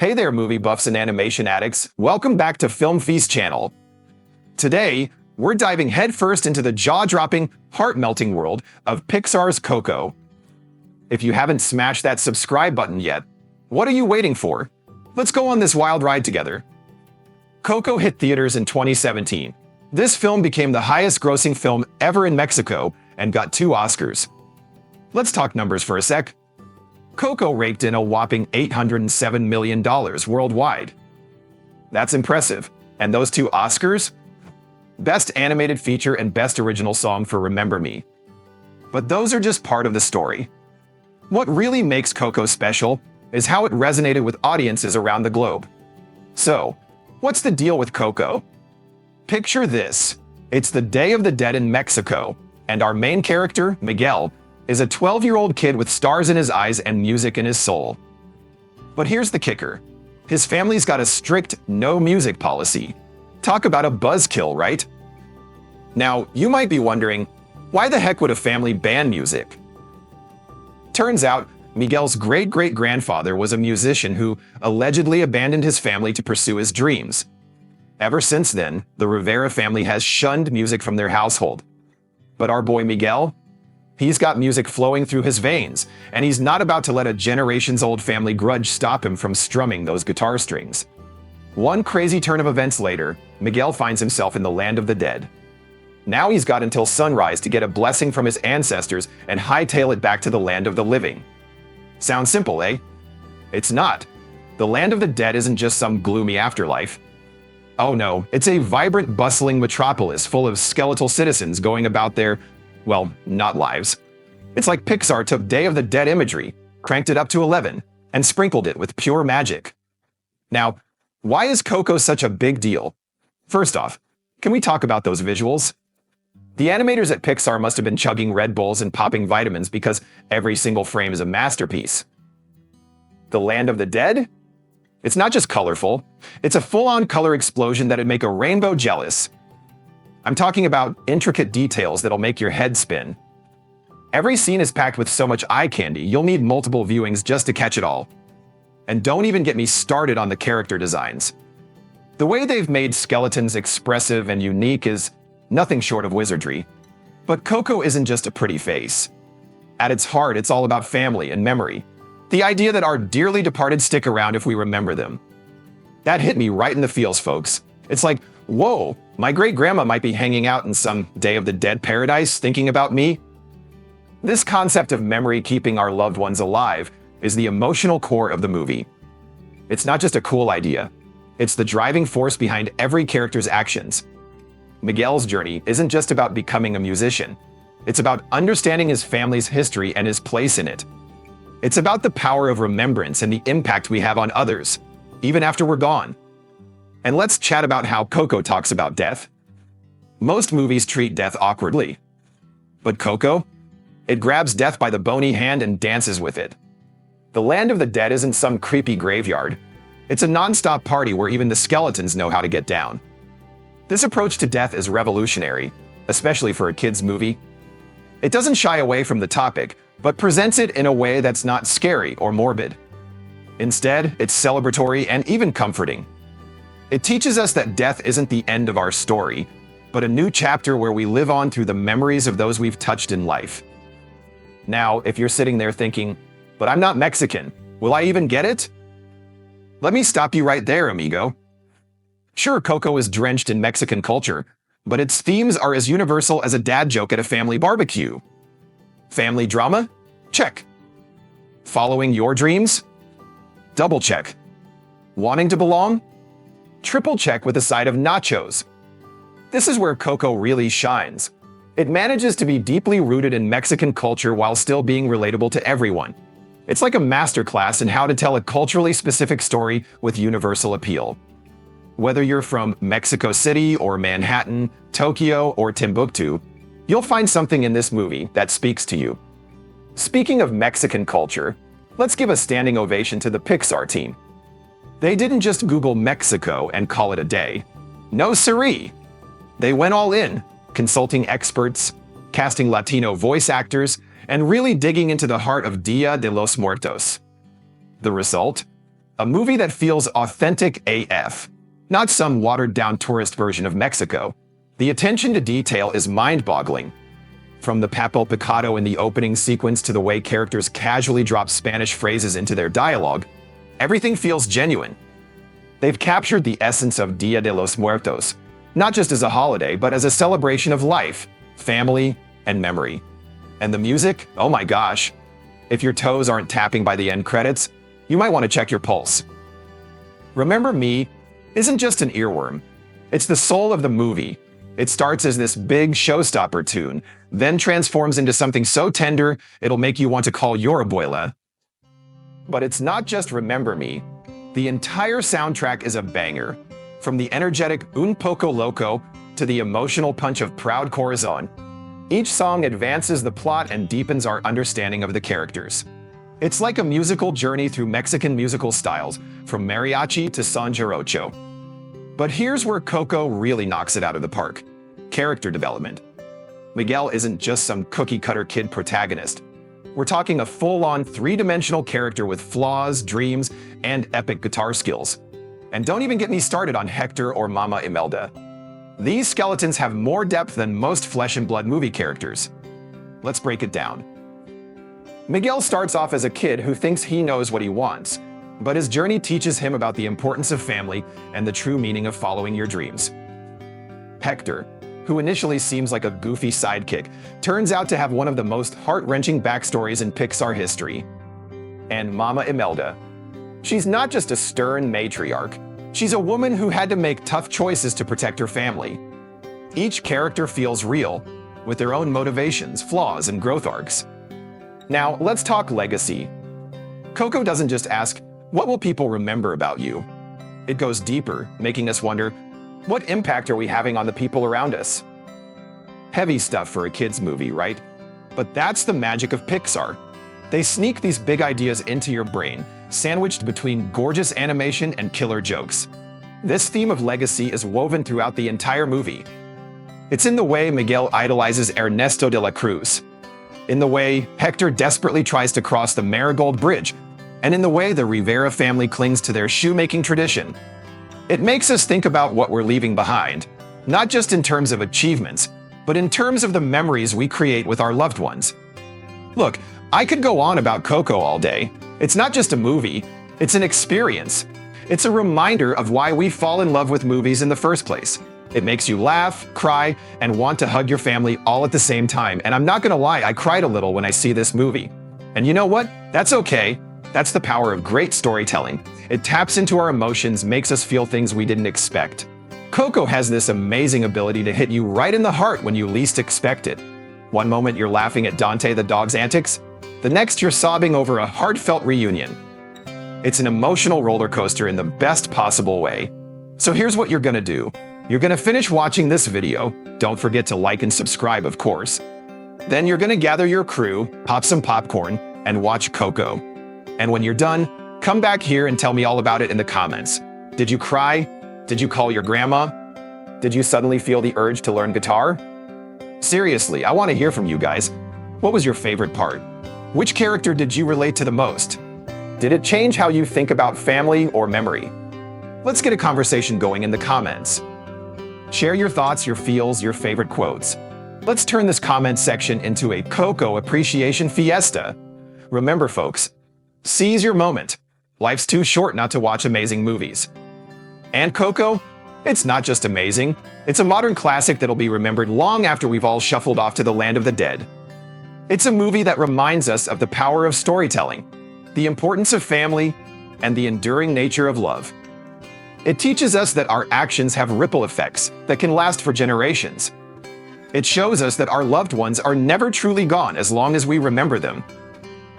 Hey there, movie buffs and animation addicts. Welcome back to Film Feast channel. Today, we're diving headfirst into the jaw-dropping, heart-melting world of Pixar's Coco. If you haven't smashed that subscribe button yet, what are you waiting for? Let's go on this wild ride together. Coco hit theaters in 2017. This film became the highest-grossing film ever in Mexico and got 2 Oscars. Let's talk numbers for a sec. Coco raked in a whopping $807 million worldwide. That's impressive. And those 2 Oscars? Best Animated Feature and Best Original Song for Remember Me. But those are just part of the story. What really makes Coco special is how it resonated with audiences around the globe. So, what's the deal with Coco? Picture this. It's the Day of the Dead in Mexico, and our main character, Miguel, is a 12-year-old kid with stars in his eyes and music in his soul. But here's the kicker. His family's got a strict no-music policy. Talk about a buzzkill, right? Now, you might be wondering, why the heck would a family ban music? Turns out, Miguel's great-great-grandfather was a musician who allegedly abandoned his family to pursue his dreams. Ever since then, the Rivera family has shunned music from their household. But our boy Miguel? He's got music flowing through his veins, and he's not about to let a generations-old family grudge stop him from strumming those guitar strings. One crazy turn of events later, Miguel finds himself in the land of the dead. Now he's got until sunrise to get a blessing from his ancestors and hightail it back to the land of the living. Sounds simple, eh? It's not. The land of the dead isn't just some gloomy afterlife. Oh no, it's a vibrant, bustling metropolis full of skeletal citizens going about their, well, not lives. It's like Pixar took Day of the Dead imagery, cranked it up to 11, and sprinkled it with pure magic. Now, why is Coco such a big deal? First off, can we talk about those visuals? The animators at Pixar must have been chugging Red Bulls and popping vitamins because every single frame is a masterpiece. The land of the dead? It's not just colorful, it's a full-on color explosion that'd make a rainbow jealous. I'm talking about intricate details that'll make your head spin. Every scene is packed with so much eye candy, you'll need multiple viewings just to catch it all. And don't even get me started on the character designs. The way they've made skeletons expressive and unique is nothing short of wizardry. But Coco isn't just a pretty face. At its heart, it's all about family and memory. The idea that our dearly departed stick around if we remember them. That hit me right in the feels, folks. It's like, whoa, my great-grandma might be hanging out in some Day of the Dead paradise thinking about me. This concept of memory keeping our loved ones alive is the emotional core of the movie. It's not just a cool idea. It's the driving force behind every character's actions. Miguel's journey isn't just about becoming a musician. It's about understanding his family's history and his place in it. It's about the power of remembrance and the impact we have on others, even after we're gone. And let's chat about how Coco talks about death. Most movies treat death awkwardly. But Coco? It grabs death by the bony hand and dances with it. The land of the dead isn't some creepy graveyard. It's a non-stop party where even the skeletons know how to get down. This approach to death is revolutionary, especially for a kid's movie. It doesn't shy away from the topic, but presents it in a way that's not scary or morbid. Instead, it's celebratory and even comforting. It teaches us that death isn't the end of our story, but a new chapter where we live on through the memories of those we've touched in life. Now, if you're sitting there thinking, but I'm not Mexican, will I even get it? Let me stop you right there, amigo. Sure, Coco is drenched in Mexican culture, but its themes are as universal as a dad joke at a family barbecue. Family drama? Check. Following your dreams? Double check. Wanting to belong? Triple check with a side of nachos. This is where Coco really shines. It manages to be deeply rooted in Mexican culture while still being relatable to everyone. It's like a masterclass in how to tell a culturally specific story with universal appeal. Whether you're from Mexico City or Manhattan, Tokyo or Timbuktu, you'll find something in this movie that speaks to you. Speaking of Mexican culture, let's give a standing ovation to the Pixar team. They didn't just Google Mexico and call it a day. No siree. They went all in, consulting experts, casting Latino voice actors, and really digging into the heart of Dia de los Muertos. The result? A movie that feels authentic AF, not some watered-down tourist version of Mexico. The attention to detail is mind-boggling. From the papel picado in the opening sequence to the way characters casually drop Spanish phrases into their dialogue, everything feels genuine. They've captured the essence of Dia de los Muertos, not just as a holiday, but as a celebration of life, family, and memory. And the music? Oh my gosh. If your toes aren't tapping by the end credits, you might want to check your pulse. Remember Me isn't just an earworm. It's the soul of the movie. It starts as this big showstopper tune, then transforms into something so tender it'll make you want to call your abuela. But it's not just Remember Me. The entire soundtrack is a banger. From the energetic Un Poco Loco to the emotional punch of Proud Corazon, each song advances the plot and deepens our understanding of the characters. It's like a musical journey through Mexican musical styles, from mariachi to son jarocho. But here's where Coco really knocks it out of the park. Character development. Miguel isn't just some cookie-cutter kid protagonist. We're talking a full-on three-dimensional character with flaws, dreams, and epic guitar skills. And don't even get me started on Hector or Mama Imelda. These skeletons have more depth than most flesh-and-blood movie characters. Let's break it down. Miguel starts off as a kid who thinks he knows what he wants, but his journey teaches him about the importance of family and the true meaning of following your dreams. Hector, who initially seems like a goofy sidekick, turns out to have one of the most heart-wrenching backstories in Pixar history. And Mama Imelda. She's not just a stern matriarch. She's a woman who had to make tough choices to protect her family. Each character feels real, with their own motivations, flaws, and growth arcs. Now, let's talk legacy. Coco doesn't just ask, "What will people remember about you?" It goes deeper, making us wonder, what impact are we having on the people around us? Heavy stuff for a kid's movie, right? But that's the magic of Pixar. They sneak these big ideas into your brain, sandwiched between gorgeous animation and killer jokes. This theme of legacy is woven throughout the entire movie. It's in the way Miguel idolizes Ernesto de la Cruz, in the way Hector desperately tries to cross the Marigold Bridge, and in the way the Rivera family clings to their shoemaking tradition. It makes us think about what we're leaving behind, not just in terms of achievements, but in terms of the memories we create with our loved ones. Look, I could go on about Coco all day. It's not just a movie, it's an experience. It's a reminder of why we fall in love with movies in the first place. It makes you laugh, cry, and want to hug your family all at the same time. And I'm not gonna lie, I cried a little when I see this movie. And you know what? That's okay. That's the power of great storytelling. It taps into our emotions, makes us feel things we didn't expect. Coco has this amazing ability to hit you right in the heart when you least expect it. One moment you're laughing at Dante the dog's antics, the next you're sobbing over a heartfelt reunion. It's an emotional roller coaster in the best possible way. So here's what you're gonna do. You're gonna finish watching this video. Don't forget to like and subscribe, of course. Then you're gonna gather your crew, pop some popcorn, and watch Coco. And when you're done, come back here and tell me all about it in the comments. Did you cry? Did you call your grandma? Did you suddenly feel the urge to learn guitar? Seriously, I want to hear from you guys. What was your favorite part? Which character did you relate to the most? Did it change how you think about family or memory? Let's get a conversation going in the comments. Share your thoughts, your feels, your favorite quotes. Let's turn this comment section into a Coco appreciation fiesta. Remember, folks, seize your moment. Life's too short not to watch amazing movies. And Coco? It's not just amazing. It's a modern classic that'll be remembered long after we've all shuffled off to the land of the dead. It's a movie that reminds us of the power of storytelling, the importance of family, and the enduring nature of love. It teaches us that our actions have ripple effects that can last for generations. It shows us that our loved ones are never truly gone as long as we remember them.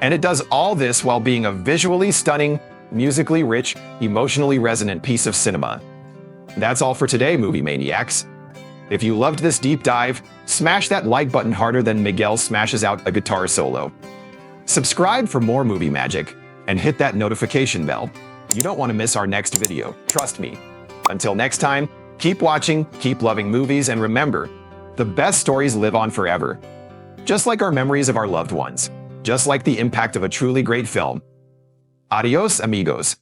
And it does all this while being a visually stunning, musically rich, emotionally resonant piece of cinema. That's all for today, movie maniacs. If you loved this deep dive, smash that like button harder than Miguel smashes out a guitar solo. Subscribe for more movie magic, and hit that notification bell. You don't want to miss our next video, trust me. Until next time, keep watching, keep loving movies, and remember, the best stories live on forever. Just like our memories of our loved ones. Just like the impact of a truly great film. Adios, amigos.